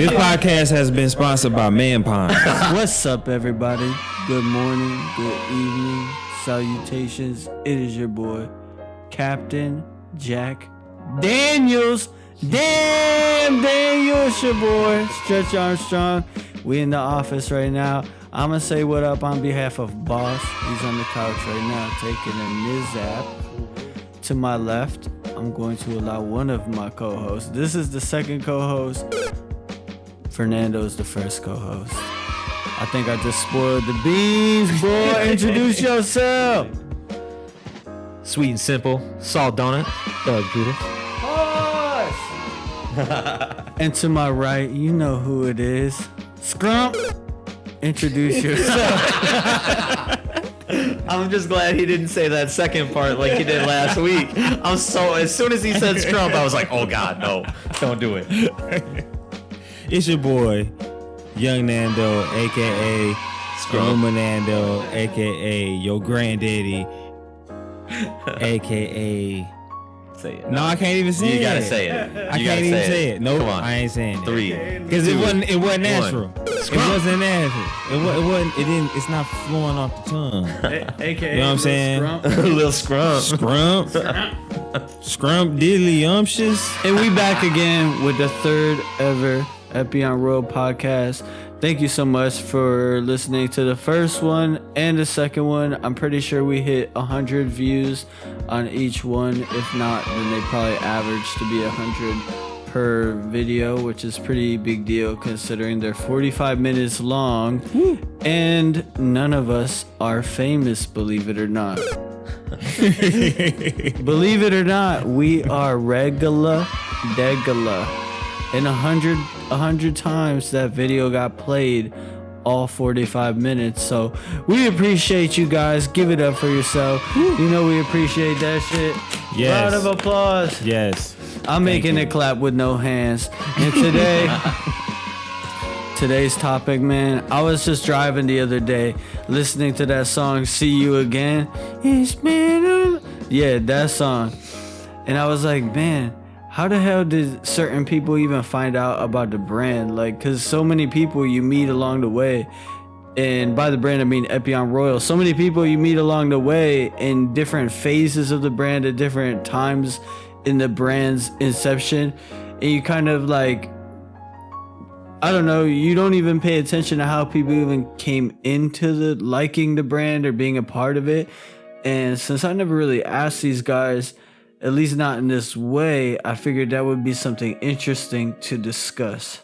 This podcast has been sponsored by Man Pond. What's up, everybody? Good morning, good evening, salutations. It is your boy, Captain Jack Daniels. Damn, Daniels, your boy, Stretch Armstrong. We in the office right now. I'm going to say what up on behalf of Boss. He's on the couch right now taking a nizap. To my left, I'm going to allow one of my co-hosts. This is the second co-host. Fernando's the first co-host. I think I just spoiled the beans, boy. Introduce yourself. Sweet and simple. Salt donut. Doug Judas. And to my right, you know who it is. Scrump. Introduce yourself. I'm just glad he didn't say that second part like he did last week. As soon as he said Scrump, I was like, oh God, no, don't do it. It's your boy, Young Nando, aka Scrump Nando, aka your granddaddy, aka. Say it. No, I can't even say it. You gotta say it. I can't even say it. Nope, I ain't saying it. 3, because it wasn't natural. Scrump. It wasn't natural. It wasn't. It didn't. It's not flowing off the tongue. AKA You know what I'm saying? Little Scrump. Scrump diddly umptious. And we back again with the third ever Epyon Royal podcast. Thank you so much for listening to the first one and the second one. I'm pretty sure we hit 100 views on each one. If not, then they probably average to be 100 per video, which is pretty big deal considering they're 45 minutes long. Woo. And none of us are famous, believe it or not. Believe it or not, we are regular. And 100 times that video got played, all 45 minutes. So we appreciate you guys. Give it up for yourself. You know we appreciate that shit. Yes. Round of applause. Yes. I'm making it clap with no hands. And today's topic, man, I was just driving the other day listening to that song, See You Again. It's been yeah, that song. And I was like, man, how the hell did certain people even find out about the brand? Like, because so many people you meet along the way, and by the brand I mean Epyon Royal, so many people you meet along the way in different phases of the brand at different times in the brand's inception, and you kind of like, I don't know, you don't even pay attention to how people even came into the liking the brand or being a part of it. And since I never really asked these guys, at least not in this way, I figured that would be something interesting to discuss.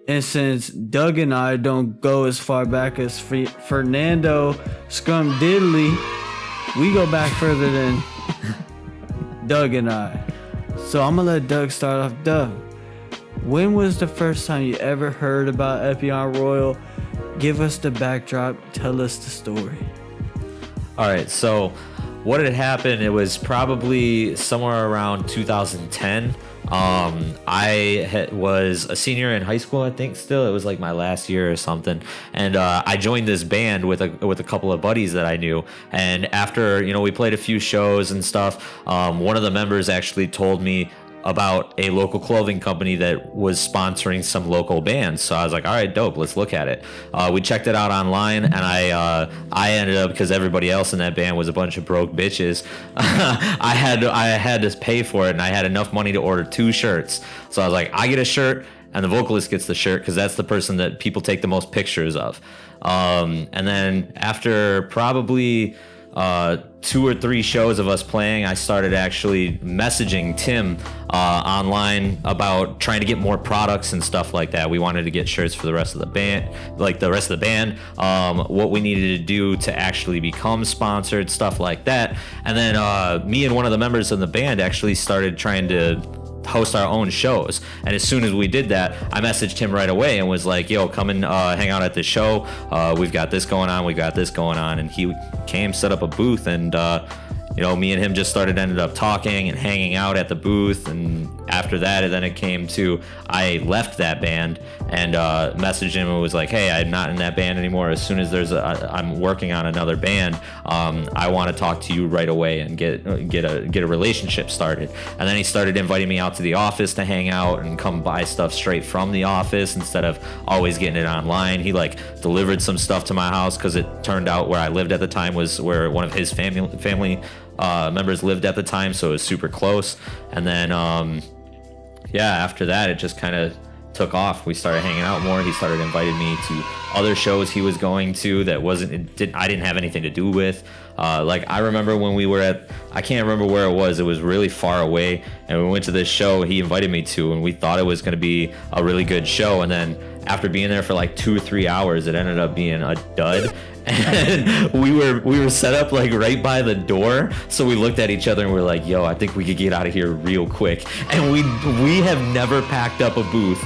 And since Doug and I don't go as far back as Fernando Scrum Diddley, we go back further than Doug and I. So I'm gonna let Doug start off. Doug, when was the first time you ever heard about Epyon Royal? Give us the backdrop. Tell us the story. All right, so what had happened, it was probably somewhere around 2010. I was a senior in high school, I think. Still, it was like my last year or something, and I joined this band with a couple of buddies that I knew. And after we played a few shows and stuff, one of the members actually told me about a local clothing company that was sponsoring some local bands. So I was like, all right, dope, let's look at it. We checked it out online, and I ended up, because everybody else in that band was a bunch of broke bitches, I had to pay for it, and I had enough money to order 2 shirts. So I was like, I get a shirt, and the vocalist gets the shirt, because that's the person that people take the most pictures of. And then after probably 2 or 3 shows of us playing, I started actually messaging Tim online about trying to get more products and stuff like that. We wanted to get shirts for the rest of the band, what we needed to do to actually become sponsored, stuff like that. And then me and one of the members of the band actually started trying to host our own shows. And as soon as we did that, I messaged him right away and was like, yo, come and hang out at the show. We've got this going on. And he came, set up a booth, and me and him just ended up talking and hanging out at the booth. And after that, then it came to, I left that band and messaged him and was like, hey, I'm not in that band anymore. As soon as I'm working on another band, I want to talk to you right away and get a relationship started. And then he started inviting me out to the office to hang out and come buy stuff straight from the office instead of always getting it online. He like delivered some stuff to my house because it turned out where I lived at the time was where one of his family members lived at the time, so it was super close. And then after that, it just kind of took off. We started hanging out more. He started inviting me to other shows he was going to that I didn't have anything to do with. Like I remember when we were I can't remember where it was really far away, and we went to this show he invited me to, and we thought it was going to be a really good show, and then after being there for like 2 or 3 hours, it ended up being a dud. And we were set up like right by the door, so we looked at each other and we're like, yo, I think we could get out of here real quick. And we have never packed up a booth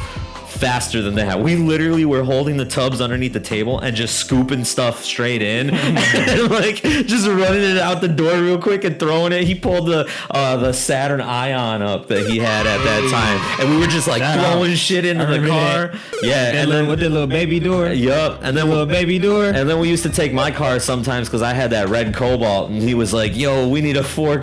faster than that. We literally were holding the tubs underneath the table and just scooping stuff straight in and like just running it out the door real quick and throwing it. He pulled the Saturn Ion up that he had at that time, and we were just like throwing shit into the car. Yeah, and then with the little baby door. Yup, and then little baby door. And then we used to take my car sometimes because I had that red Cobalt, and he was like, "Yo, we need a four-door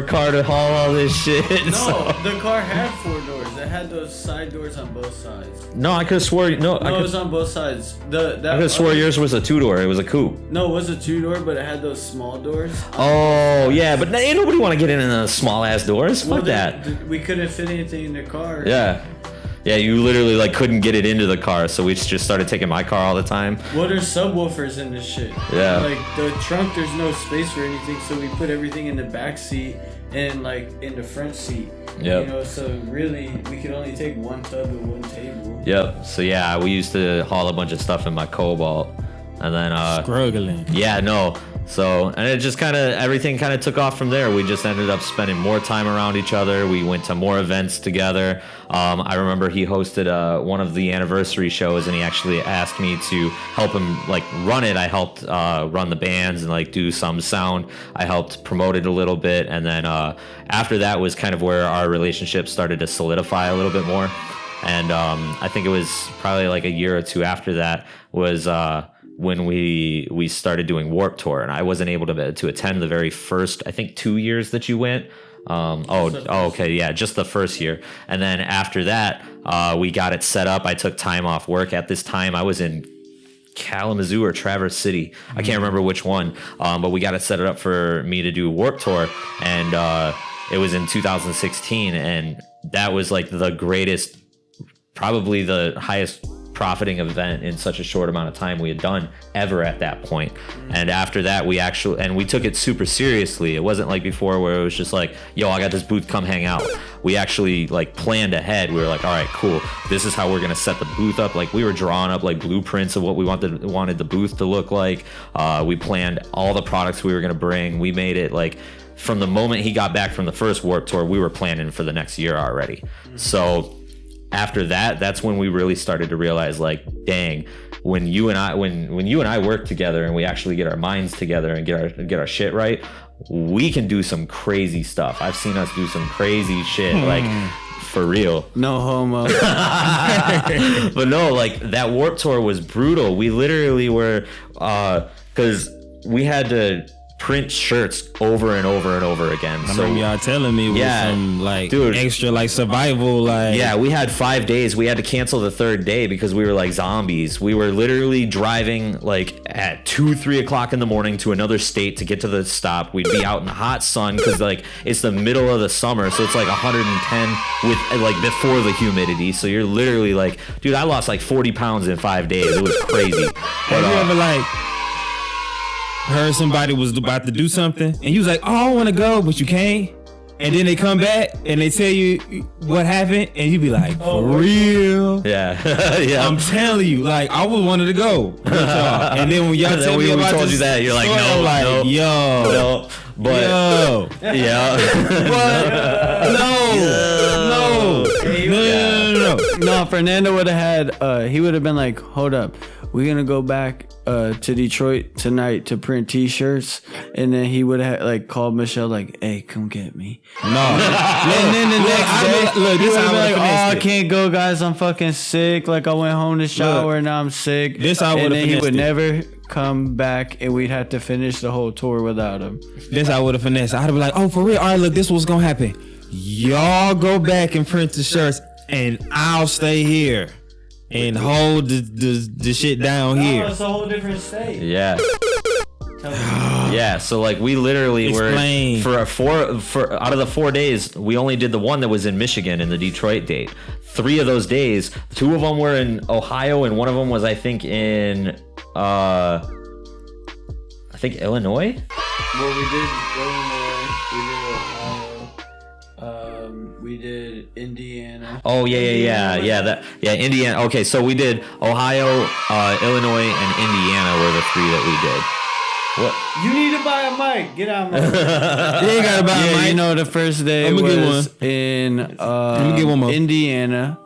car to haul all this shit." No, so, the car had 4 doors. It had those side doors on both sides. no, I could have swore it was on both sides. I could have swore yours was a 2-door. It was a coupe. No, it was a 2-door, but it had those small doors. Oh yeah, but ain't nobody want to get in the small ass doors. Fuck that. We couldn't fit anything in the car. Yeah. Yeah, you literally like couldn't get it into the car, so we just started taking my car all the time. Well, there's subwoofers in this shit. Yeah. Like the trunk, there's no space for anything, so we put everything in the back seat and like in the front seat. Yep. So really we could only take one tub and one table. Yep. So yeah, we used to haul a bunch of stuff in my Cobalt, and then struggling. Yeah, no. So, and it just everything took off from there. We just ended up spending more time around each other. We went to more events together. I remember he hosted one of the anniversary shows, and he actually asked me to help him like run it. I helped run the bands and like do some sound. I helped promote it a little bit, and then after that was kind of where our relationship started to solidify a little bit more. And I think it was probably like a year or two after that was when we started doing Warped Tour, and I wasn't able to attend the very first, I think 2 years that you went. Okay, yeah, just the first year. And then after that, we got it set up. I took time off work. At this time, I was in Kalamazoo or Traverse City. I can't remember which one, but we got it set up for me to do Warped Tour, and it was in 2016, and that was like the greatest, probably the highest profiting event in such a short amount of time we had done ever at that point. And after that, we took it super seriously. It wasn't like before where it was just like, yo, I got this booth, come hang out. We actually like planned ahead. We were like, all right, cool, this is how we're gonna set the booth up. Like we were drawing up like blueprints of what we wanted the booth to look like. We planned all the products we were gonna bring. We made it like from the moment he got back from the first Warped Tour, we were planning for the next year already. So after that, that's when we really started to realize, like, dang, when you and I work together and we actually get our minds together and get our shit right, we can do some crazy stuff. I've seen us do some crazy shit, like for real. No homo. But no, like that Warped Tour was brutal. We literally were, because we had to print shirts over and over and over again. I remember y'all telling me with some like extra like survival like. Yeah, we had 5 days. We had to cancel the 3rd day because we were like zombies. We were literally driving like at 2-3 o'clock in the morning to another state to get to the stop. We'd be out in the hot sun because like it's the middle of the summer, so it's like 110 with like before the humidity. So you're literally like, dude, I lost like 40 pounds in 5 days. It was crazy. Have you ever like heard somebody was about to do something and you was like, oh, I want to go, but you can't, and then they come back and they tell you what happened and you be like, for real? Yeah. Yeah. I'm telling you, like I was wanted to go with y'all. And then when y'all tell me about told you that, you're like, story, no, I'm like, no, yo, no, but yo, yeah, no. No, Fernando would have had, he would have been like, hold up, we're gonna go back to Detroit tonight to print T-shirts, and then he would have like called Michelle like, hey, come get me. No. And then the next day, look, this how I like, would oh, have I finessed it. can't go, guys. I'm fucking sick. Like I went home to shower, and now I'm sick. This how I and would've then he would finessed never come back, and we'd have to finish the whole tour without him. This I would have finessed. I'd be like, oh, for real? All right, look, this what's gonna happen. Y'all go back and print the shirts, and I'll stay here and hold the shit down here. it's a whole different state. Yeah. Yeah, so like we literally Explain. were for out of the 4 days, we only did the one that was in Michigan in the Detroit date. 3 of those days, 2 of them were in Ohio, and one of them was I think in Illinois. Well, we did Illinois, we did Ohio, we did Indiana. Oh yeah, Indiana. Okay, so we did Ohio, Illinois, and Indiana were the 3 that we did. What? You need to buy a mic. Get out, man. You ain't gotta buy a mic. You know, the first day I'ma get was in me get one more. Indiana.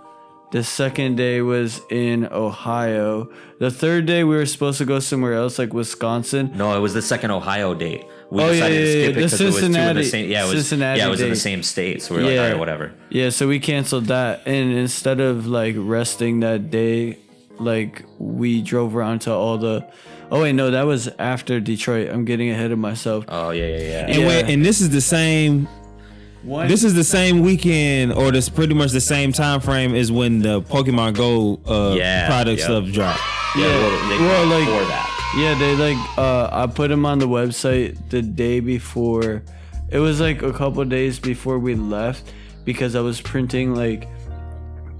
The second day was in Ohio. The third day we were supposed to go somewhere else, like Wisconsin. No, it was the second Ohio date. We Oh, yeah, decided to yeah, skip yeah. it because it was 2 of the Cincinnati- same. Yeah, it was. Cincinnati Yeah, it was in the date. same state. So we were like, all right, whatever. Yeah, so we canceled that, and instead of like resting that day, like we drove around to all the. Oh wait, no, that was after Detroit. I'm getting ahead of myself. Oh yeah. And wait, and this is the same. This is the same weekend, or this pretty much the same time frame as when the Pokemon Go product stuff dropped. Yeah, well, like for that. yeah, they like I put them on the website the day before. It was like a couple days before we left because I was printing like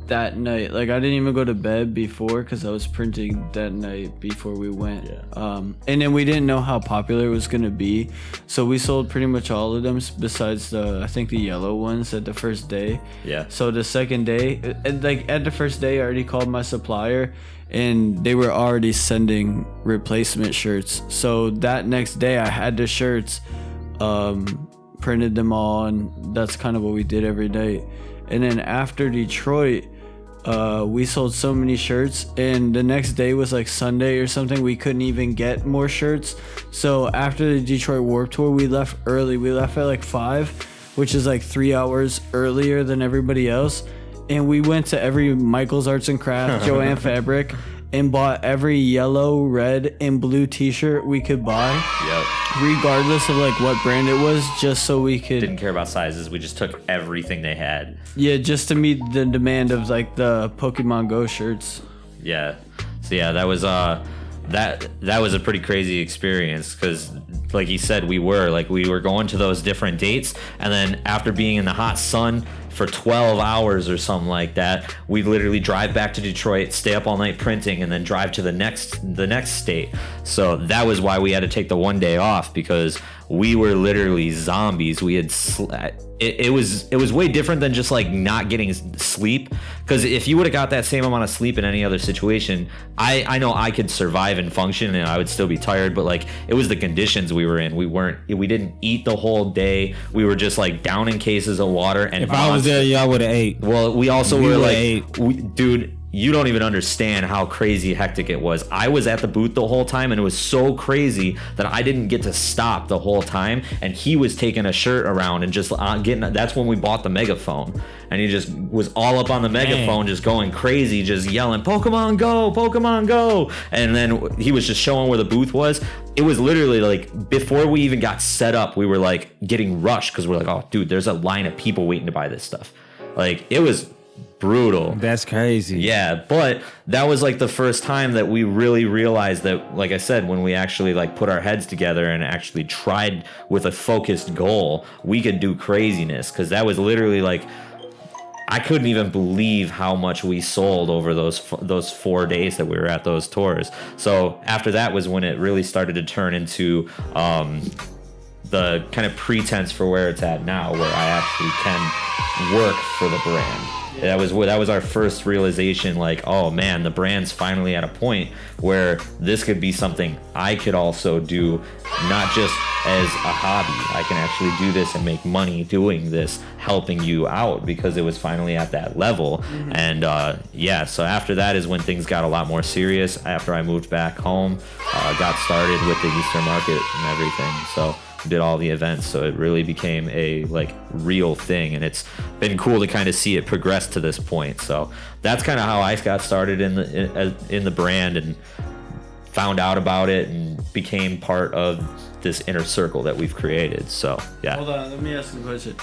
that night. Like I didn't even go to bed before because I was printing that night before we went. And then we didn't know how popular it was gonna be, so we sold pretty much all of them besides I think the yellow ones at the first day. Yeah. So the second day, like at the first day, I already called my supplier, and they were already sending replacement shirts. So that next day, I had the shirts, printed them all, and that's kind of what we did every day. And then after Detroit, we sold so many shirts, and the next day was like Sunday or something. We couldn't even get more shirts. So after the Detroit Warped Tour, we left early. We left at like 5, which is like 3 hours earlier than everybody else. And we went to every Michael's Arts and Crafts, Joanne Fabric, and bought every yellow, red, and blue t-shirt we could buy. Yep. Regardless of like what brand it was, just so we could. Didn't care about sizes. We just took everything they had. Yeah, just to meet the demand of like the Pokemon Go shirts. Yeah. So yeah, that was that was a pretty crazy experience because, like you said, we were going to those different dates, and then after being in the hot sun for 12 hours or something like that, we literally drive back to Detroit, stay up all night printing, and then drive to the next state. So that was why we had to take the 1 day off, because we were literally zombies. We had it was way different than just like not getting sleep, because if you would have got that same amount of sleep in any other situation, I know I could survive and function and I would still be tired, but like it was the conditions we were in. We didn't eat the whole day. We were just like down in cases of water, and If I was there, y'all would have ate. well, we also We were would've like, dude, you don't even understand how crazy hectic it was. I was at the booth the whole time, and it was so crazy that I didn't get to stop the whole time. And he was taking a shirt around and just getting. That's when we bought the megaphone, and he just was all up on the megaphone, just going crazy, just yelling, "Pokemon Go, Pokemon Go!" And then he was just showing where the booth was. It was literally like before we even got set up, we were like getting rushed because we're like, "Oh, dude, there's a line of people waiting to buy this stuff." Like it was brutal. That's crazy. Yeah, but that was like the first time that we really realized that, like I said, when we actually like put our heads together and actually tried with a focused goal, we could do craziness, because that was literally like, I couldn't even believe how much we sold over those 4 days that we were at those tours. So after that was when it really started to turn into the kind of pretense for where it's at now, where I actually can work for the brand. that was our first realization, like, oh man, the brand's finally at a point where this could be something I could also do, not just as a hobby. I can actually do this and make money doing this, helping you out, because it was finally at that level. And so after that is when things got a lot more serious. After I moved back home, got started with the Easter market and everything. So did all the events, so it really became a like real thing, and it's been cool to kind of see it progress to this point. So that's kind of how I got started in the brand and found out about it and became part of this inner circle that we've created. So yeah. Hold on, let me ask you a question.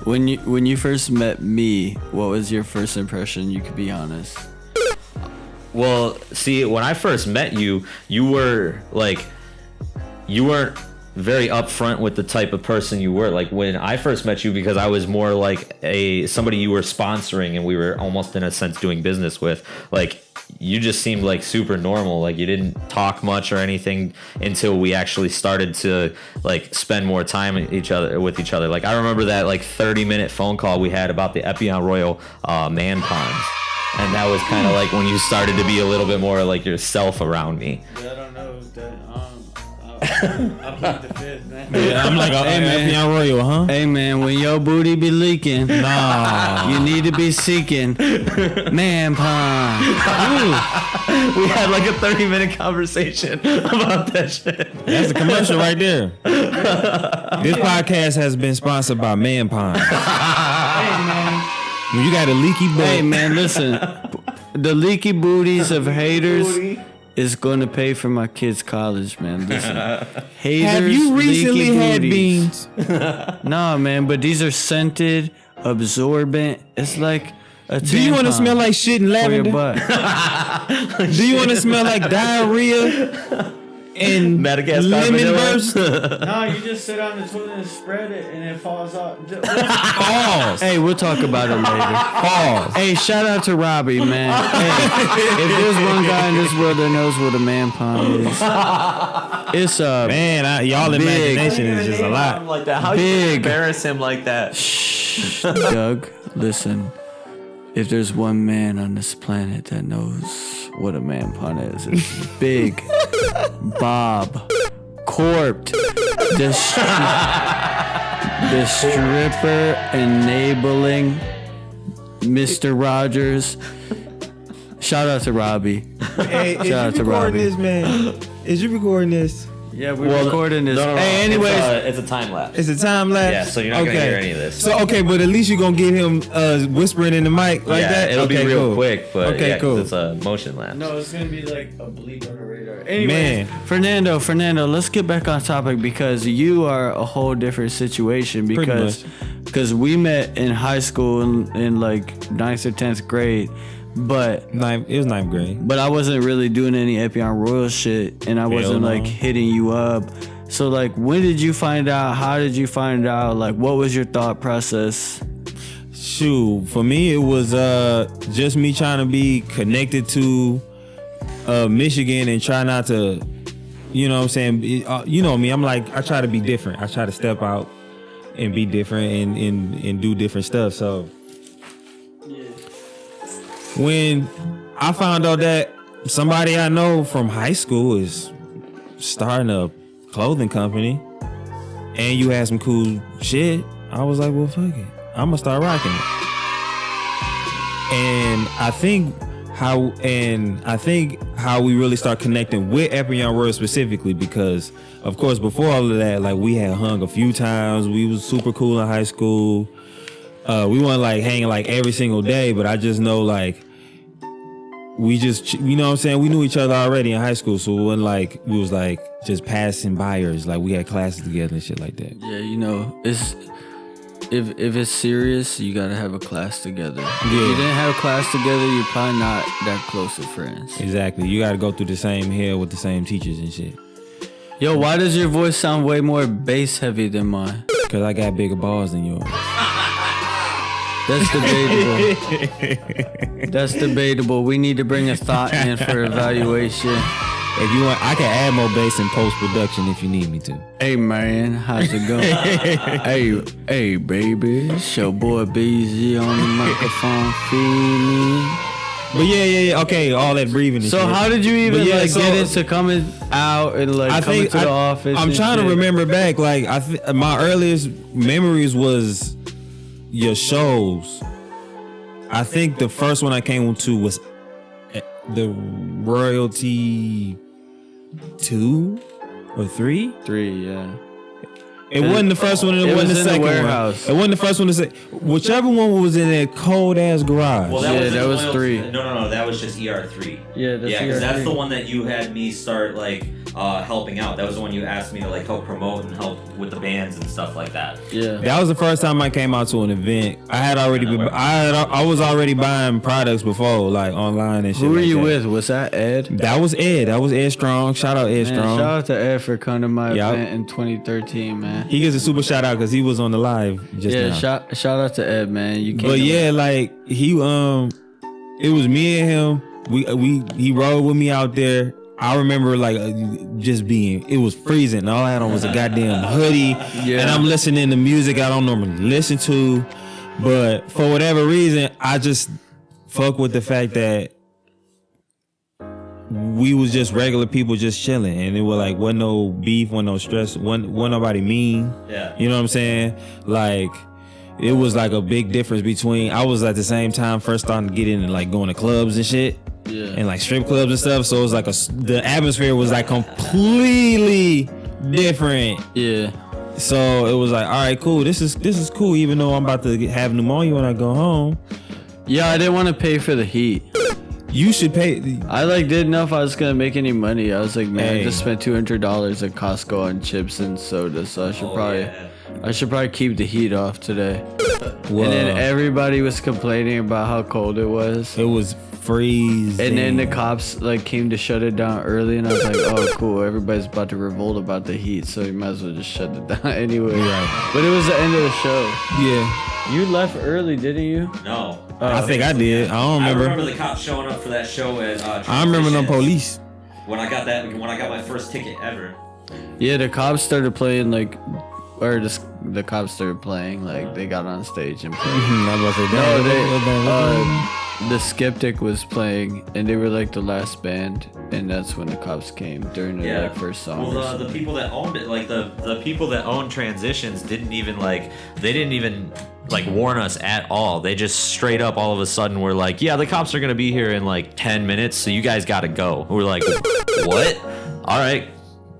When you first met me, what was your first impression? You could be honest. Well, see, when I first met you, you weren't very upfront with the type of person you were. Like when I first met you, because I was more like somebody you were sponsoring and we were almost in a sense doing business with, like you just seemed like super normal. Like you didn't talk much or anything until we actually started to like spend more time with each other. Like I remember that like 30-minute phone call we had about the Epyon Royal man ponds. And that was kind of like when you started to be a little bit more like yourself around me. Yeah, I don't know that. I plead the fifth, man. Yeah, I'm like, hey man, Epyon Royal, huh? Hey man, when your booty be leaking, you need to be seeking man pond. We had like a 30-minute conversation about that shit. That's a commercial right there. This podcast has been sponsored by Man Pond. Hey man. When you got a leaky butt. Hey man, listen. The leaky booties of haters is going to pay for my kids' college, man. Listen. Haters, have you recently leaky had booties. beans? Nah, man, but these are scented, absorbent. It's like a Do you want to smell like shit and for your lavender? butt. Do you want to smell like diarrhea and Madagascar lemon vanilla? burst? No, you just sit on the toilet and spread it, and it falls off. Falls. Hey, we'll talk about it later. Falls. Hey, shout out to Robbie, man. Hey, if there's one guy in this world that knows what a man pond is, it's a Man, y'all Big. imagination is just a lot. Like that. How Big. you embarrass him like that? Shh, Doug. Listen, if there's one man on this planet that knows what a man pond is, it's Big Bob Corped, the stripper enabling Mr. Rogers. Shout out to Robbie. Hey, is Shout out you to recording Robbie. this, man? Is you recording this? Yeah, we're recording this. No, Hey, anyways, it's a time lapse. It's a time lapse. Yeah, so you're not gonna hear any of this. So okay, but at least you're gonna get him whispering in the mic like yeah, that. it'll Okay, be real cool. quick, but Okay, yeah, 'cause cool. it's a motion lapse. no, it's gonna be like a bleep on the radar. Anyways, Man. Fernando, let's get back on topic because you are a whole different situation because we met in high school in like 9th or 10th grade, but It was ninth grade. I wasn't really doing any Epyon Royal shit, and I wasn't no. like hitting you up. So like, when did you find out? How did you find out? Like, what was your thought process? Shoot, for me it was just me trying to be connected to Michigan and try not to, you know what I'm saying? You know me, I'm like, I try to be different. I try to step out and be different and do different stuff. So when I found out that somebody I know from high school is starting a clothing company and you had some cool shit, I was like, well, fuck it, I'm gonna start rocking it. And I think how we really start connecting with Epyon Royal specifically, because of course before all of that, like we had hung a few times. We was super cool in high school. We weren't like hanging like every single day, but I just know like we just, you know what I'm saying, we knew each other already in high school, so it wasn't like we was like just passing buyers. Like we had classes together and shit like that. Yeah, you know, it's if it's serious, you gotta have a class together. If you didn't have a class together, you're probably not that close of friends. Exactly. You got to go through the same hell with the same teachers and shit. Yo, why does your voice sound way more bass heavy than mine? Cause I got bigger balls than yours. That's debatable. That's debatable. We need to bring a thought in for evaluation. If you want, I can add more bass in post production if you need me to. Hey man, how's it going? hey baby, it's your boy BZ on the microphone, feed me. But yeah, okay, all that breathing. And So shit. how did you even get into coming out and like coming to the office? I'm trying to remember back. Like my earliest memories was your shows. I think the first one I came to was the Royalty 2 or 3. 3, yeah. It wasn't the first one. It wasn't the second one. It wasn't the first one to say. Whichever one was in that cold ass garage. Well, that was 3. No. That was just ER3. Yeah, because that's the one that you had me start like helping out. That was the one you asked me to like help promote and help with the bands and stuff like that. Yeah, that was the first time I came out to an event. I was already buying products before, like online and shit. Who were like you that. with? Was that Ed? That was Ed. That was Ed Strong. Shout out Ed Strong. Shout out to Ed for coming to my event in 2013, man. He gets a super shout out because he was on the live just now. Shout out to Ed, man. You can't. But yeah, like he it was me and him. He rode with me out there. I remember like just it was freezing. All I had on was a goddamn hoodie, and I'm listening to music I don't normally listen to. But for whatever reason, I just fuck with the fact that we was just regular people just chilling, and it was like wasn't no beef, wasn't no stress, wasn't nobody mean. Yeah, you know what I'm saying? Like it was like a big difference between. I was at the same time first starting to get into like going to clubs and shit. Yeah. And like strip clubs and stuff, so it was like the atmosphere was like completely different. Yeah. So it was like, all right, cool. This is cool. Even though I'm about to have pneumonia when I go home. Yeah, I didn't want to pay for the heat. You should pay. I like didn't know if I was gonna make any money. I was like, man, I just spent $200 at Costco on chips and soda, so I should probably keep the heat off today. Whoa. And then everybody was complaining about how cold it was. It was freezing. And then the cops like came to shut it down early, and I was like, oh cool, everybody's about to revolt about the heat, so you might as well just shut it down anyway. Right. But it was the end of the show. Yeah. You left early, didn't you? No. I think I did. I don't remember. I remember the cops showing up for that show at I remember no police. When I got my first ticket ever. Yeah, the cops started playing like, or the cops started playing like they got on stage and played. The Skeptic was playing, and they were like the last band, and that's when the cops came during the like first song. Well, the people that owned it, like the people that owned Transitions, didn't even warn us at all. They just straight up all of a sudden were like, yeah, the cops are gonna be here in like 10 minutes, so you guys gotta go. We're like, what? All right,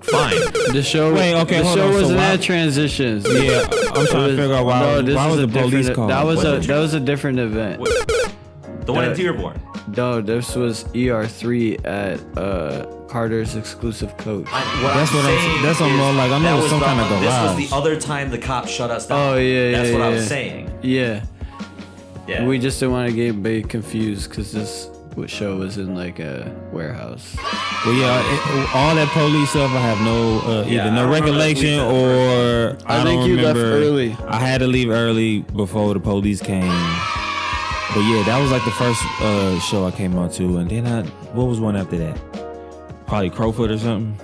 fine. The show. Wait, okay, the show wasn't at Transitions. Yeah, I'm trying to figure out why was the police called? That was a different event. The one in Dearborn. No, this was ER3 at Carter's exclusive coach. That's what I'm like. I know it was some kind of garage. This was the other time the cops shut us down. Oh yeah, That's what I was saying. Yeah. Yeah. We just didn't want to get anybody confused because this show was in like a warehouse. Well, yeah, all that police stuff, I have no either no recollection or I think you left early. I had to leave early before the police came. But yeah, that was like the first show I came on to, and then what was one after that? Probably Crowfoot or something.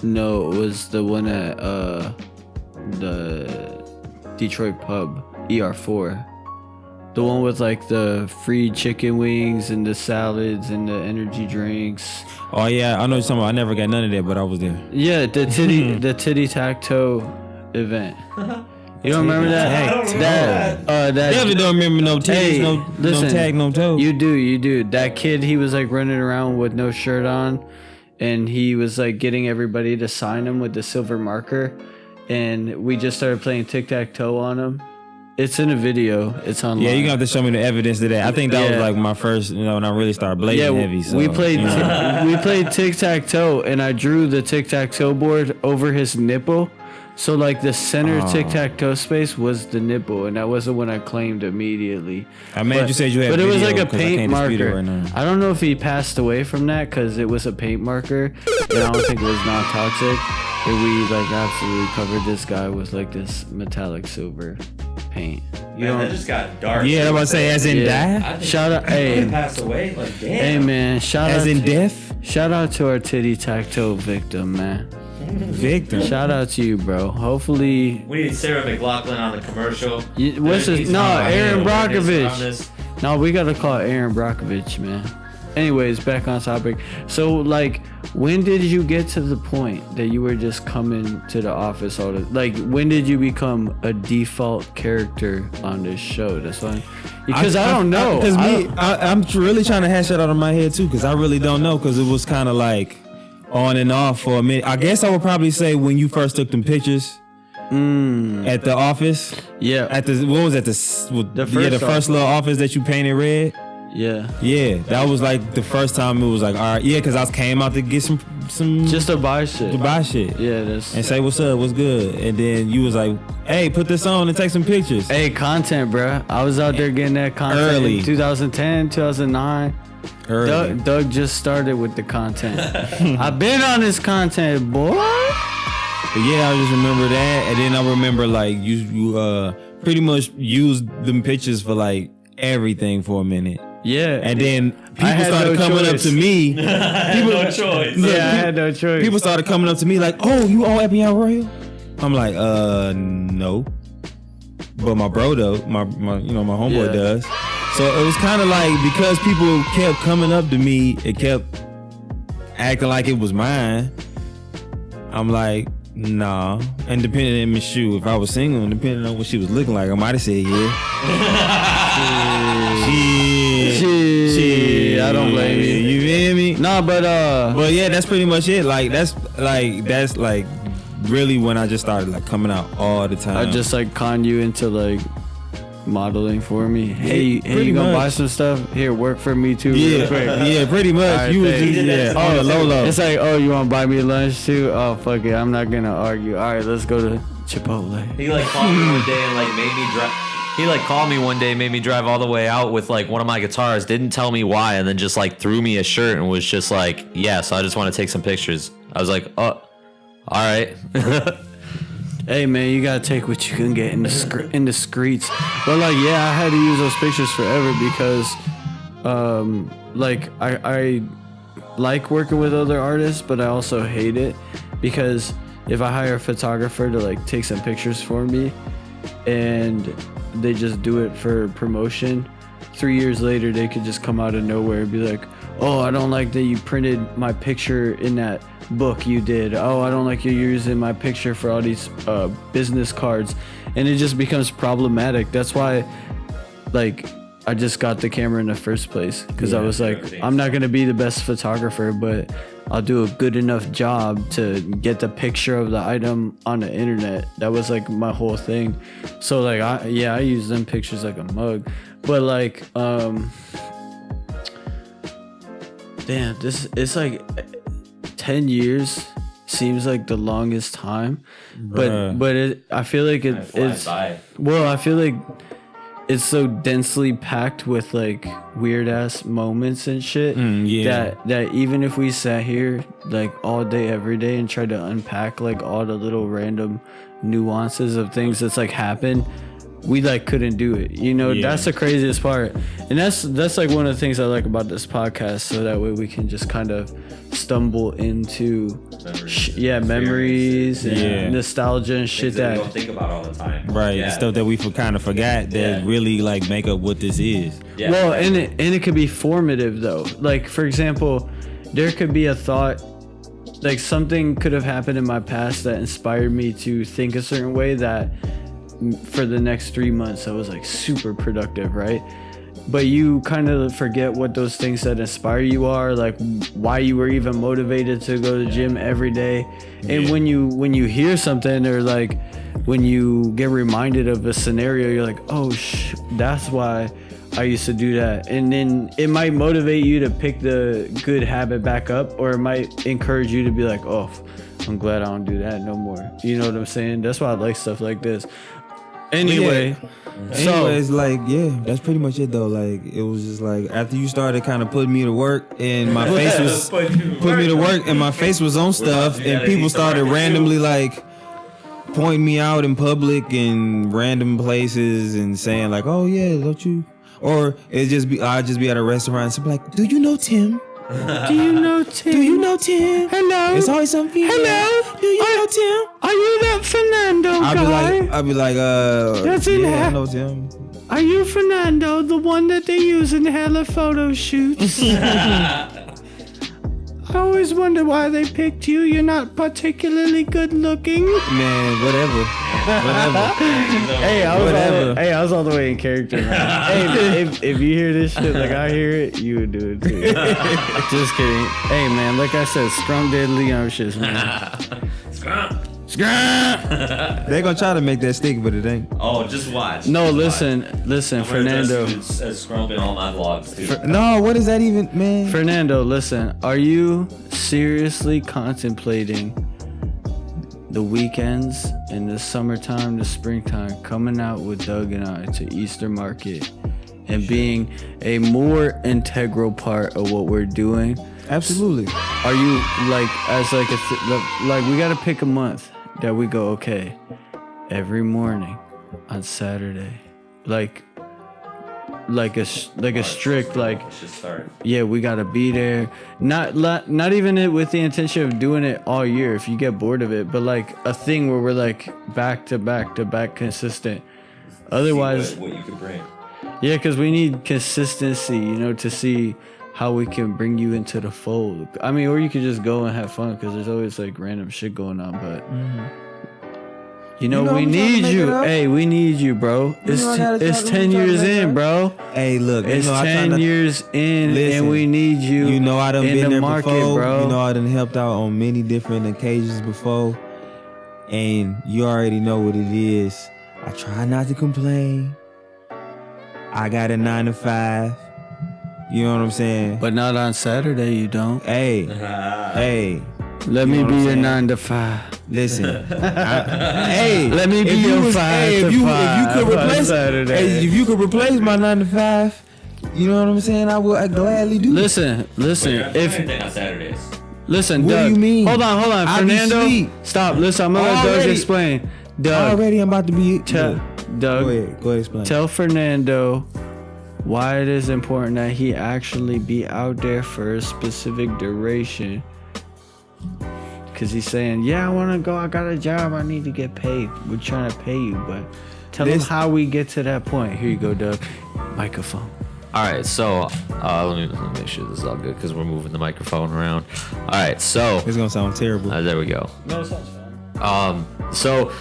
No, it was the one at the Detroit pub, ER4. The one with like the free chicken wings and the salads and the energy drinks. Oh yeah, I know you're talking about. I never got none of that, but I was there. Yeah, the titty tac-toe event. You don't remember that? I don't remember that. Definitely don't remember no titties, no tag, no toe. You do. That kid, he was like running around with no shirt on, and he was like getting everybody to sign him with the silver marker, and we just started playing tic-tac-toe on him. It's in a video. It's online. Yeah, you gonna have to show me the evidence of that. I think that was like my first, when I really started blazing heavy. So, we played tic-tac-toe, and I drew the tic-tac-toe board over his nipple. So like the center tic-tac-toe space was the nipple, and that wasn't when I claimed immediately. You said you had, but it was like a paint marker. Right I don't know if he passed away from that because it was a paint marker, and I don't think it was non-toxic. And we like absolutely covered this guy with like this metallic silver paint. That just got dark. Yeah, I was about to say, as in die. Shout out, hey, passed away. Like damn. Hey man, shout out as in death. Shout out to our titty tac-toe victim, man. Victim. Shout out to you, bro. Hopefully. We need Sarah McLachlan on the commercial. What's his? No, Aaron Brockovich. Brockovich. No, we gotta call Aaron Brockovich, man. Anyways, back on topic. So, like, when did you get to the point that you were just coming to the office all the like? When did you become a default character on this show? That's why. Because I don't know. Because I'm really trying to hash that out of my head too. Because I really don't know. Because it was kind of like on and off for a minute. I guess I would probably say when you first took them pictures at the office. Yeah. At the what was that the first little office that you painted red. Yeah. Yeah, that was like the first time it was like, all right, yeah, because I came out to get some just to buy shit. Yeah, that's and say what's up, what's good, and then you was like, hey, put this on and take some pictures. Hey, content, bruh. I was out there getting that content early. in 2010, 2009. Early. Doug just started with the content. I've been on this content, boy. But yeah, I just remember that, and then I remember like you pretty much used them pictures for like everything for a minute. Yeah, and then people started coming up to me. No choice. Yeah, I had no choice. People started coming up to me like, "Oh, you on Epyon Royal?" I'm like, no. But my bro though, my my homeboy does. So it was kind of like because people kept coming up to me, it kept acting like it was mine. I'm like, nah. And depending on my shoe, if I was single, depending on what she was looking like, I might have said Shit. I don't blame you. You feel me? Nah, but yeah, that's pretty much it. Like that's really when I just started like coming out all the time. I just like con you into like modeling for me. Hey, you gonna buy some stuff? Here, work for me too. Real quick. Yeah, pretty much. Right, You was just on the low. It's like, oh, you wanna buy me lunch too? Oh, fuck it, I'm not gonna argue. All right, let's go to Chipotle. He like called me one day and like made me drive. He like called me one day, made me drive all the way out with like one of my guitars. Didn't tell me why, and then just like threw me a shirt and was just like, "Yes, I just want to take some pictures." I was like, "Oh, all right." Hey man, you gotta take what you can get in the streets. But like, yeah, I had to use those pictures forever because, like I like working with other artists, but I also hate it because if I hire a photographer to like take some pictures for me, and they just do it for promotion, 3 years later they could just come out of nowhere and be like, oh, I don't like that you printed my picture in that book you did. Oh, I don't like you using my picture for all these business cards. And it just becomes problematic. That's why like I just got the camera in the first place because I was like, I'm not gonna be the best photographer, but I'll do a good enough job to get the picture of the item on the internet. That was like my whole thing. So like I use them pictures like a mug. But like damn, it's like 10 years seems like the longest time. But I feel like it's well, I feel like it's so densely packed with like weird ass moments and shit that even if we sat here like all day every day and tried to unpack like all the little random nuances of things that's like happened, we like couldn't do it. That's the craziest part. And that's like one of the things I like about this podcast, so that way we can just kind of stumble into memories and nostalgia and shit that we don't think about all the time. Right, stuff that we kind of forgot that really like make up what this is. Well, and it could be formative though. Like for example, there could be a thought, like something could have happened in my past that inspired me to think a certain way that for the next 3 months I was like super productive, right? But you kind of forget what those things that inspire you are, like why you were even motivated to go to the gym every day. And when you hear something, or like when you get reminded of a scenario, you're like, oh that's why I used to do that. And then it might motivate you to pick the good habit back up, or it might encourage you to be like, oh, I'm glad I don't do that no more. You know what I'm saying? That's why I like stuff like this. Anyway, Anyways, like, that's pretty much it though. Like, it was just like after you started kind of putting me to work, and my face was putting me to work, and my face was on stuff, and people started randomly like pointing me out in public in random places and saying like, "Oh yeah, don't you?" Or I'd just be at a restaurant and be like, "Do you know Tim?" Do you know Tim? Do you know Tim? Hello. It's always something. Hello. Do you know Tim? Are you that Fernando guy? I'll be like, That's in yeah, I there. know Tim. Are you Fernando, the one that they use in hella photo shoots? I always wonder why they picked you. You're not particularly good looking. Man, whatever. Hey, I was all the way in character, man. Hey, if you hear this shit like I hear it, you would do it too. Just kidding. Hey, man, like I said, Scrum Dead Leon shit, man. Scrum. They're gonna try to make that stick, but it ain't. Oh, just watch. No, listen, Fernando. It says Scrum in all my vlogs too. No, what is that even, man? Fernando, listen. Are you seriously contemplating the weekends in the summertime, the springtime, coming out with Doug and I to Easter Market and being a more integral part of what we're doing? Absolutely. Are you like as like like we gotta pick a month that we go, okay, every morning on Saturday, like a strict like, yeah, we gotta be there. Not even with the intention of doing it all year if you get bored of it, but like a thing where we're like back to back consistent. Otherwise, what you could bring. Yeah, because we need consistency, you know, to see how we can bring you into the fold. I mean, or you could just go and have fun because there's always like random shit going on. But you know we need you. Hey, we need you, bro. It's 10 years in, bro. Hey, look, it's 10 years in, and we need you. You know I done been there market, before, bro. You know I done helped out on many different occasions before, and you already know what it is. I try not to complain. I got a 9 to 5. You know what I'm saying? But not on Saturday, you don't. Hey, Let me be your 9 to 5. Listen, hey, let me be your 5 to 5. If you could replace Saturday. Hey, if you could replace my 9 to 5, you know what I'm saying? I'd gladly do. Listen. If on Saturdays. Listen, what Doug. do you mean? Hold on. I be Fernando, sweet. stop. Listen, I'm gonna let Doug explain. Doug, Already, I'm about to be. Doug, Go ahead, explain. Tell Fernando why it is important that he actually be out there for a specific duration. Because he's saying, yeah, I want to go. I got a job. I need to get paid. We're trying to pay you. But tell him how we get to that point. Here you go, Doug. Microphone. All right, so let me make sure this is all good because we're moving the microphone around. All right, so it's going to sound terrible. There we go. No, it sounds fine. So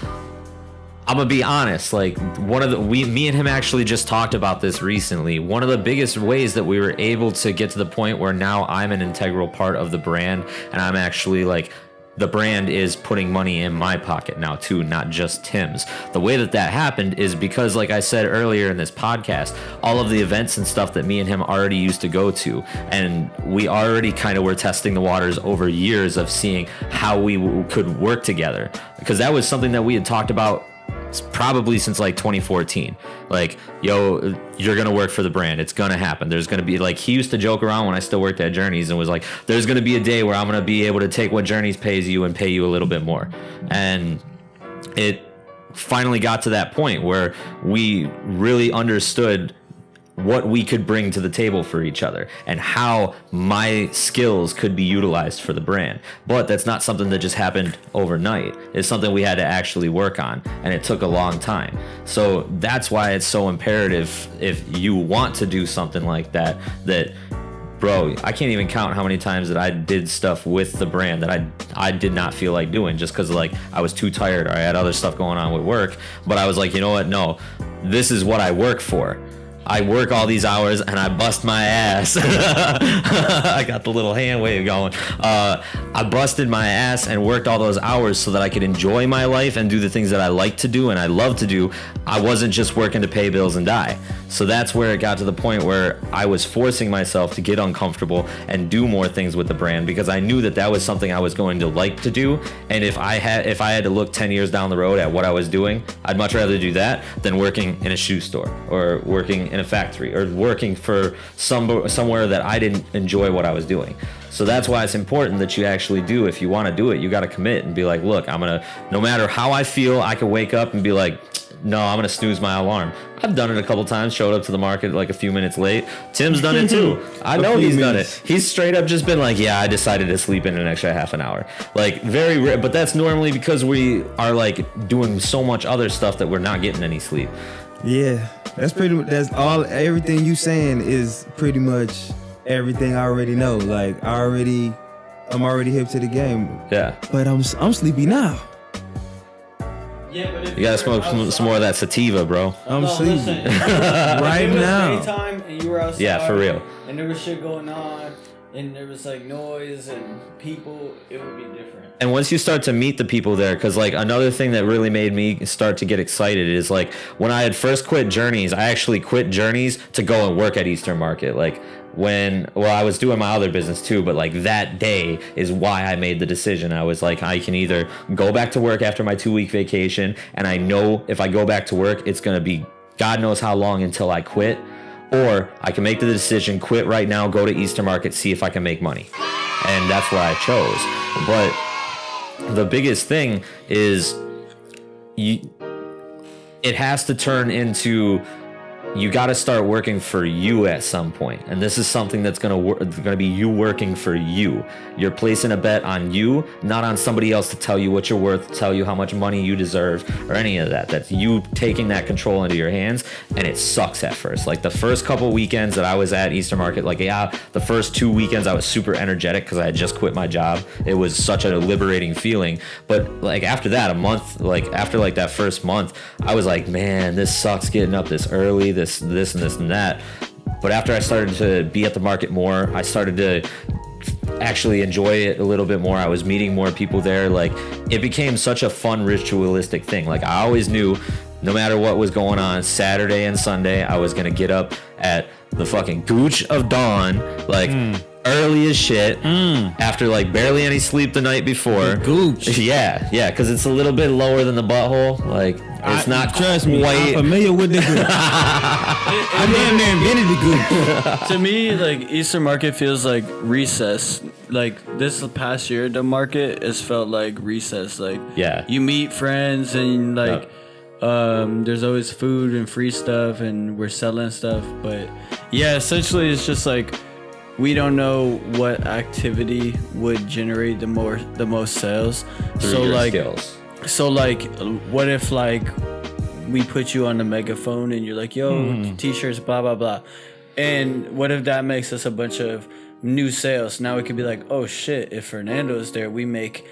I'm gonna be honest, like me and him actually just talked about this recently. One of the biggest ways that we were able to get to the point where now I'm an integral part of the brand, and I'm actually like, the brand is putting money in my pocket now too, not just Tim's. The way that happened is because, like I said earlier in this podcast, all of the events and stuff that me and him already used to go to, and we already kind of were testing the waters over years of seeing how we could work together, because that was something that we had talked about probably since like 2014. Like, yo, you're gonna work for the brand, it's gonna happen. There's gonna be, like, he used to joke around when I still worked at Journeys and was like, there's gonna be a day where I'm gonna be able to take what Journeys pays you and pay you a little bit more. And it finally got to that point where we really understood what we could bring to the table for each other and how my skills could be utilized for the brand. But that's not something that just happened overnight. It's something we had to actually work on, and it took a long time. So that's why it's so imperative, if you want to do something like that, bro, I can't even count how many times that I did stuff with the brand that I did not feel like doing just because, like, I was too tired or I had other stuff going on with work. But I was like, you know what? No, this is what I work for. I work all these hours and I bust my ass. I got the little hand wave going. I busted my ass and worked all those hours so that I could enjoy my life and do the things that I like to do and I love to do. I wasn't just working to pay bills and die. So that's where it got to the point where I was forcing myself to get uncomfortable and do more things with the brand, because I knew that was something I was going to like to do. And if I had to look 10 years down the road at what I was doing, I'd much rather do that than working in a shoe store or working in a factory or working for somewhere that I didn't enjoy what I was doing. So that's why it's important that you actually do. If you want to do it, you got to commit and be like, look, I'm gonna, no matter how I feel, I can wake up and be like, no, I'm gonna snooze my alarm. I've done it a couple times. Showed up to the market like a few minutes late. Tim's done it too. I know he's done it. He's straight up just been like, yeah, I decided to sleep in an extra half an hour. Like very rare, but that's normally because we are like doing so much other stuff that we're not getting any sleep. Yeah, that's all. Everything you saying is pretty much everything I already know. Like I'm already hip to the game. Yeah. But I'm sleepy now. Yeah, but if You gotta smoke some more of that sativa, bro. I'm sleepy listen, right if it was now. daytime and you were outside, Yeah, for real. and there was shit going on, and there was like noise and people, it would be different. And once you start to meet the people there, because like another thing that really made me start to get excited is like when I had first quit Journeys, I actually quit Journeys to go and work at Eastern Market. Like I was doing my other business too, but like that day is why I made the decision. I was like, I can either go back to work after my 2-week vacation, and I know if I go back to work, it's going to be God knows how long until I quit, or I can make the decision, quit right now, go to Eastern Market, see if I can make money. And that's what I chose. But the biggest thing is it has to turn into, you got to start working for you at some point. And this is something that's going to be you working for you. You're placing a bet on you, not on somebody else to tell you what you're worth, tell you how much money you deserve, or any of that. That's you taking that control into your hands, and it sucks at first. Like the first couple weekends that I was at Eastern Market, like the first 2 weekends I was super energetic because I had just quit my job. It was such a liberating feeling. But like after that, after that first month, I was like, man, this sucks getting up this early, this and this and that. But after I started to be at the market more, I started to actually enjoy it a little bit more. I was meeting more people there. Like it became such a fun ritualistic thing. Like I always knew no matter what was going on, Saturday and Sunday, I was gonna get up at the fucking gooch of dawn, like early as shit, after like barely any sleep the night before. Gooch. Yeah, because it's a little bit lower than the butthole. Like it's not Trust me, I'm quite. familiar with the gooch. I damn near invented the gooch. To me, like Eastern Market feels like recess. Like this past year, the market has felt like recess. Like Yeah. you meet friends and like there's always food and free stuff, and we're selling stuff. But yeah, essentially it's just like we don't know what activity would generate the most sales. Through So your like skills. so like what if like we put you on the megaphone and you're like, yo, t-shirts, blah blah blah, and what if that makes us a bunch of new sales? Now we could be like, oh shit, if Fernando's there, we make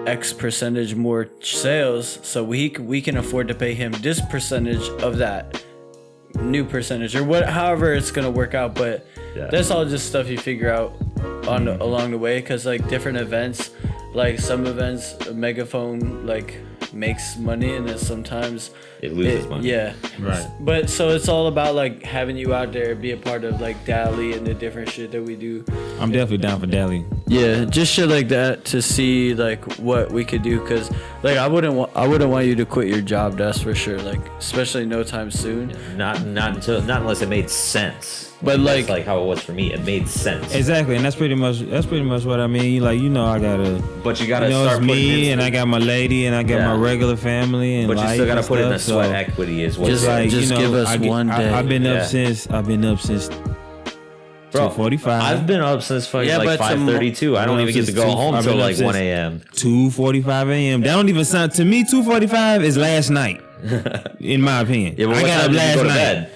X percentage more sales, so we can afford to pay him this percentage of that new percentage, or however it's gonna work out. But that's all just stuff you figure out along the way, because like different events, like some events a megaphone like makes money, and then sometimes It loses money. Yeah, Right. But so it's all about like having you out there, be a part of like Dally and the different shit that we do. I'm definitely down for Dally. Yeah, just shit like that to see like what we could do, because like I wouldn't want you to quit your job, that's for sure. Like especially no time soon. Not unless it made sense. But That's like how it was for me. It made sense. Exactly, and that's pretty much what I mean. Like I gotta. But you gotta It's start putting me, in and I got my lady, and I got my regular family, and But you life still gotta and put in the stuff, sweat so equity is what Just like- give us one day. I've been up Yeah. since 2:45. I've been up since fucking Yeah, like but 5:32. I don't even get to go home till like 1 a.m. 2:45 a.m. That don't even sound to me. 2:45 is last night, in my opinion. Yeah, but I what got time up did you last go to night. bed?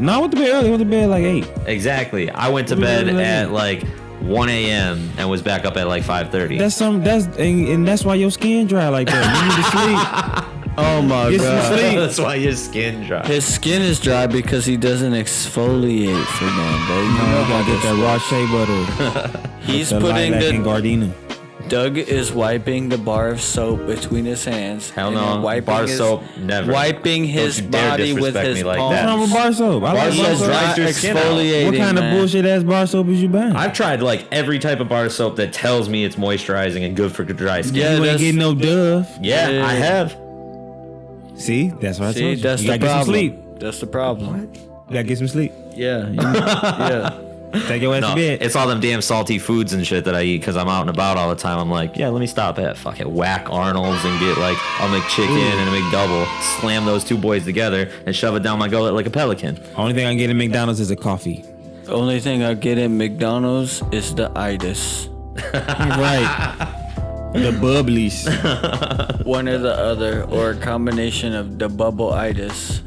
No, I went to bed early. I went to bed like 8. Exactly. I went to bed at like 1 a.m. and was back up at like 5:30. That's why your skin dry like that. You need to sleep. Oh my Get some god. sleep. That's why your skin dry. His skin is dry because he doesn't exfoliate, Fernando. You know You gotta get that raw shea butter. He's the putting lilac and the. gardenia. Doug is wiping the bar of soap between his hands. Hell and no. then wiping Bar his- soap, never. Wiping his Don't you dare body with disrespect his me like palms. that. What's wrong with bar soap? I Bar like bar soap soap. dries your skin out. exfoliating. What kind of man. bullshit ass bar soap is you buying? I've tried like every type of bar soap that tells me it's moisturizing and good for dry skin. Yeah, You ain't that's- getting no Dove. Yeah, Yeah. I have. See, that's what I See, told you. that's You the gotta get some problem. sleep. That's the problem. You gotta get some sleep. Yeah, yeah. Take your ass No, to bed. it's all them damn salty foods and shit that I eat because I'm out and about all the time. I'm like, yeah, let me stop at fucking Whack Arnold's and get like a McChicken and a McDouble, slam those two boys together and shove it down my gullet like a pelican. Only thing I can get at McDonald's is a coffee. The only thing I get at McDonald's is the itis. Right. The bubblies. One or the other, or a combination of the bubble-itis.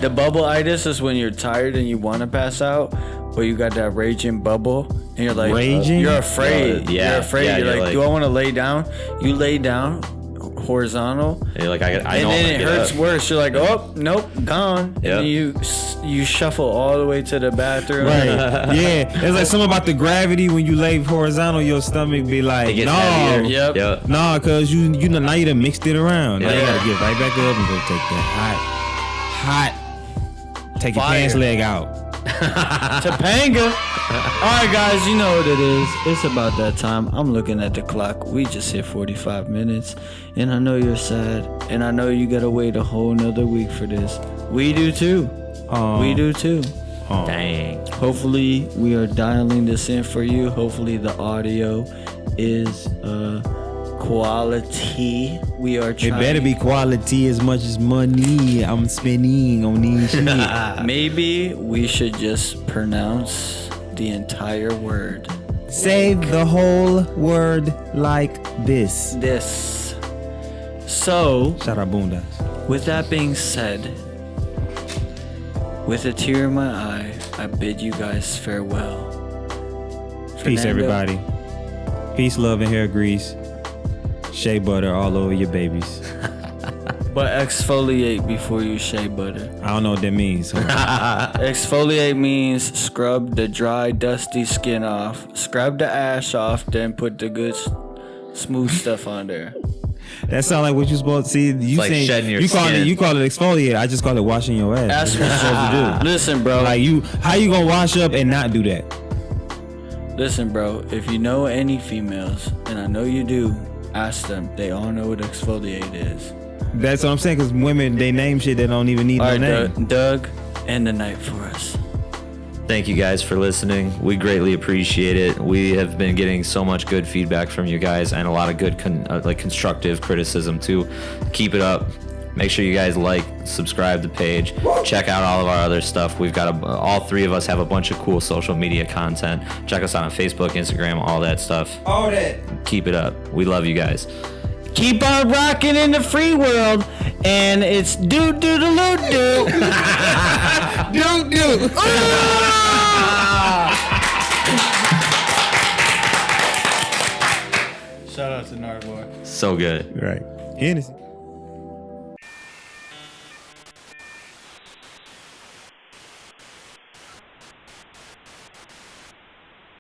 The bubble-itis is when you're tired and you want to pass out, but you got that raging bubble, and you're like, Raging? you're afraid. Yeah, You're afraid. yeah, you're you're like, like- do I want to lay down? You lay down horizontal, And you're like, I and know then I'm it gonna get hurts up. worse. You're like, oh, nope, gone. Yep. And then you shuffle all the way to the bathroom. Right. Yeah. It's like something about the gravity when you lay horizontal, your stomach be like, It gets no. heavier. Yep. Yep. Nah, cause you know now you done mixed it around. Now you Yeah. gotta get right back up and go take that hot. Take your Fire. pants leg out. Topanga. All right, guys, you know what it is. It's about that time. I'm looking at the clock. We just hit 45 minutes, and I know you're sad, and I know you gotta wait a whole nother week for this. We do too. We do too. Dang. Hopefully, we are dialing this in for you. Hopefully, the audio is quality. We are It trying. better be quality as much as money I'm spending on these shit. Maybe we should just pronounce the entire word. Save the whole word like this. This. So, Shout out Boondocks. with that being said, with a tear in my eye, I bid you guys farewell. Peace, Fernando? everybody. Peace, love, and hair grease. Shea butter all over your babies. But exfoliate before you shea butter. I don't know what that means. So. Exfoliate means scrub the dry, dusty skin off, scrub the ash off, then put the good, smooth stuff on there. That sounds like what you supposed to see. You like saying shedding your you call skin. it exfoliate. I just call it washing your ass. That's what you're supposed to do. Listen, bro. Like how you gonna wash up and not do that? Listen, bro. If you know any females, and I know you do, ask them. They all know what exfoliate is. That's what I'm saying. Cause women they name shit that don't even need All no right, name. Doug, end the night for us. Thank you guys for listening. We greatly appreciate it. We have been getting so much good feedback from you guys and a lot of good constructive criticism too. Keep it up. Make sure you guys like, subscribe to the page, check out all of our other stuff. We've got all three of us have a bunch of cool social media content. Check us out on Facebook, Instagram, all that stuff. All that. Keep it up. We love you guys. Keep on rocking in the free world, and it's do do do do do. Do. Shout out to Nardwar. So good. Right. Hennessy.